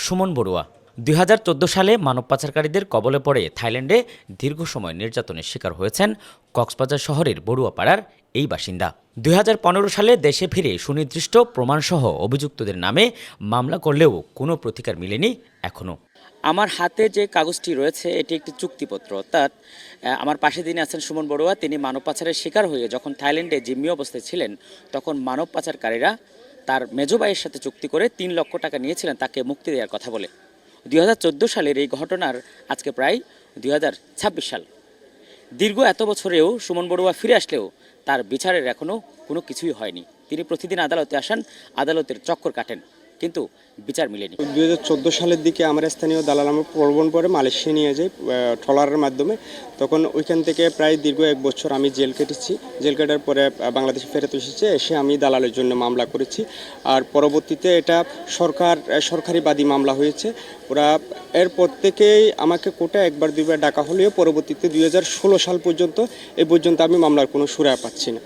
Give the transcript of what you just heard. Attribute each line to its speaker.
Speaker 1: সুমন বড়ুয়া ২০১৪ সালে মানব পাচারকারীদের কবলে পড়ে থাইল্যান্ডে দীর্ঘ সময় নির্যাতনের শিকার হয়েছেন কক্সবাজার শহরের বড়ুয়াপাড়ার এই বাসিন্দা। ২০১৫ সালে দেশে ফিরে সুনির্দিষ্ট প্রমাণসহ অভিযুক্তদের নামে মামলা করলেও কোনো প্রতিকার মিলেনি এখনও। আমার হাতে যে কাগজটি রয়েছে এটি একটি চুক্তিপত্র, অর্থাৎ আমার পাশে যিনি আছেন সুমন বড়ুয়া, তিনি মানব পাচারের শিকার হয়ে যখন থাইল্যান্ডে জিম্মি অবস্থায় ছিলেন তখন মানব পাচারকারীরা তার মেজো ভাইয়ের সাথে চুক্তি করে ৩ লক্ষ টাকা নিয়েছিলেন তাকে মুক্তি দেওয়ার কথা বলে। ২০১৪ সালের এই ঘটনার আজকে প্রায় ২০২৬ সাল। দীর্ঘ এত বছরেও সুমন বড়ুয়া ফিরে আসলেও তার বিচারের এখনও কোনো কিছুই হয়নি। তিনি প্রতিদিন আদালতে আসেন, আদালতের চক্কর কাটেন, কিন্তু বিচার মিলেনি।
Speaker 2: ২০১৪ সালের দিকে আমার স্থানীয় দালাল আমার প্রলোভন করে মালয়েশিয়া নিয়ে যায় ট্রলারের মাধ্যমে। তখন ওইখান থেকে প্রায় দীর্ঘ 1 বছর আমি জেল কেটেছি। জেল কাটার পরে বাংলাদেশে ফেরত এসে আমি দালালের জন্য মামলা করেছি। আর পরবর্তীতে এটা সরকারিবাদী মামলা হয়েছে। ওরা এরপর থেকেই আমাকে কোর্টে 1-2বার ডাকা হলেও পরবর্তীতে 2016 সাল পর্যন্ত আমি মামলার কোনো সুরাহা পাচ্ছি না।